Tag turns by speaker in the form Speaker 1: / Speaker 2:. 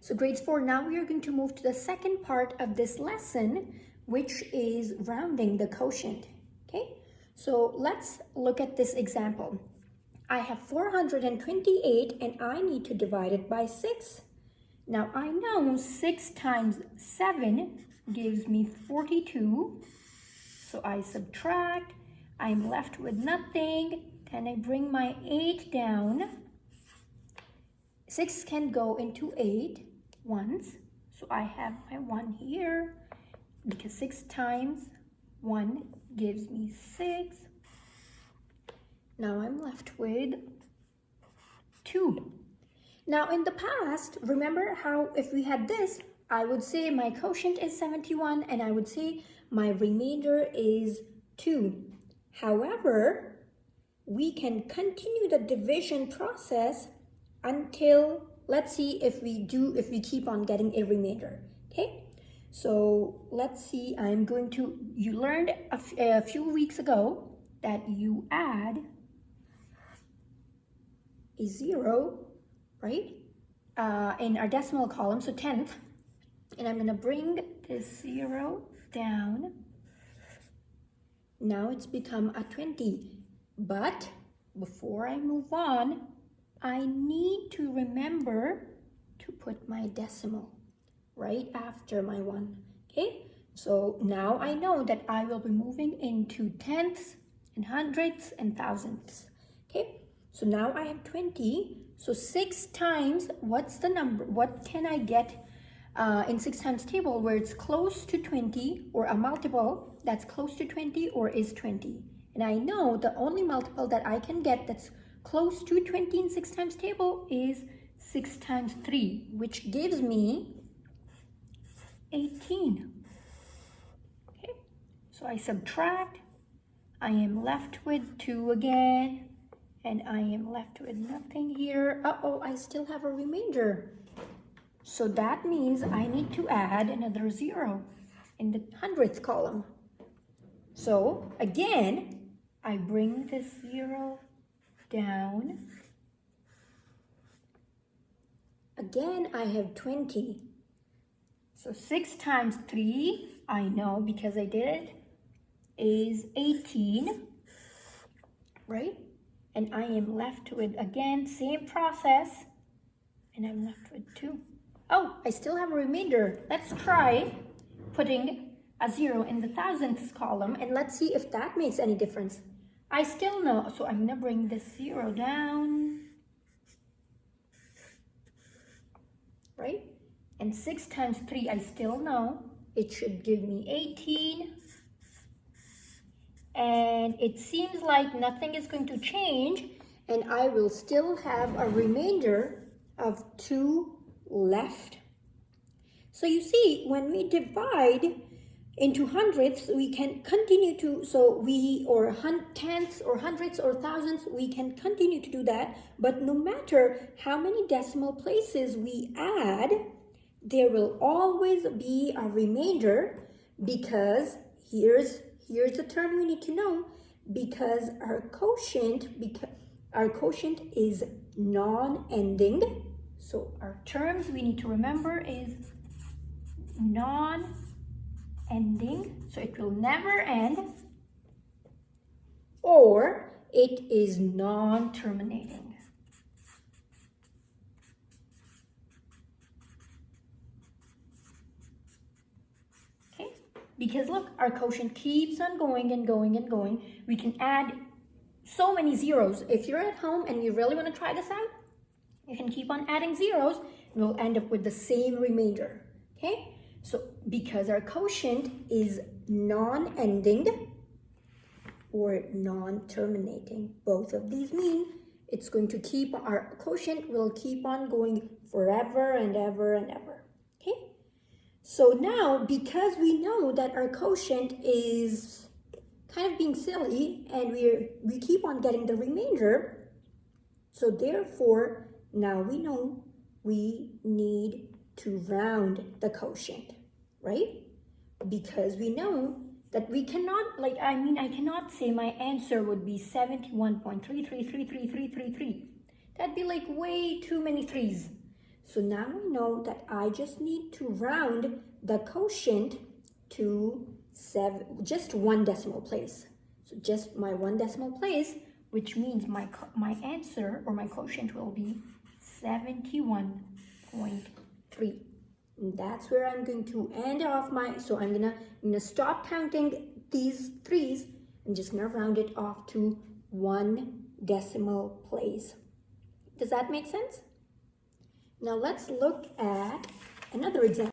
Speaker 1: So grades 4, now we are going to move to the second part of this lesson, which is rounding the quotient. Okay, so let's look at this example. I have 428 and I need to divide it by 6. Now I know 6 times 7 gives me 42. So I subtract, I'm left with nothing. Then I bring my 8 down. 6 can go into 8 once. So I have my 1 here because 6 times 1 gives me 6. Now I'm left with 2. Now in the past, remember how if we had this, I would say my quotient is 71 and I would say my remainder is 2. However, we can continue the division process until, let's see if we keep on getting a remainder, okay? So let's see, you learned a few weeks ago that you add a 0, right? In our decimal column, so 10th, and I'm gonna bring this 0 down. Now it's become a 20, but before I move on, I need to remember to put my decimal right after my 1, okay? So now I know that I will be moving into tenths and hundredths and thousandths, okay? So now I have 20, so 6 times, what's the number? What can I get in 6 times table where it's close to 20 or a multiple that's close to 20 or is 20? And I know the only multiple that I can get that's close to 20 in 6 times table is 6 times 3, which gives me 18. Okay, so I subtract, I am left with 2 again, and I am left with nothing here. Uh-oh, I still have a remainder. So that means I need to add another 0 in the hundredths column. So again, I bring this 0 down. Again, I have 20. So 6 times 3, I know because I did it, is 18, right? And I am left with, again, same process, and I'm left with 2. Oh, I still have a remainder. Let's try putting a 0 in the thousandths column, and let's see if that makes any difference. I still know, so I'm gonna bring this 0 down, right? And 6 times 3, I still know it should give me 18. And it seems like nothing is going to change, and I will still have a remainder of 2 left. So you see, when we divide into hundredths, we can continue to, or tenths or hundredths or thousandths, we can continue to do that. But no matter how many decimal places we add, there will always be a remainder, because here's the term we need to know, because our quotient is non-ending. So our terms we need to remember is non-ending, so it will never end, or it is non-terminating. Okay, because look, our quotient keeps on going and going and going. We can add so many zeros. If you're at home and you really want to try this out, you can keep on adding zeros and we'll end up with the same remainder, okay? So because our quotient is non-ending or non-terminating, both of these mean it's going to our quotient will keep on going forever and ever and ever, okay? So now, because we know that our quotient is kind of being silly and we keep on getting the remainder, so therefore, now we know we need to round the quotient, right? Because we know that we cannot, I cannot say my answer would be 71.33333333. That'd be like way too many threes. So now I know that I just need to round the quotient to just 1 decimal place. So just my 1 decimal place, which means my answer or my quotient will be 71.3. And that's where I'm going to end off so I'm gonna stop counting these 3's and just gonna round it off to 1 decimal place. Does that make sense? Now let's look at another example.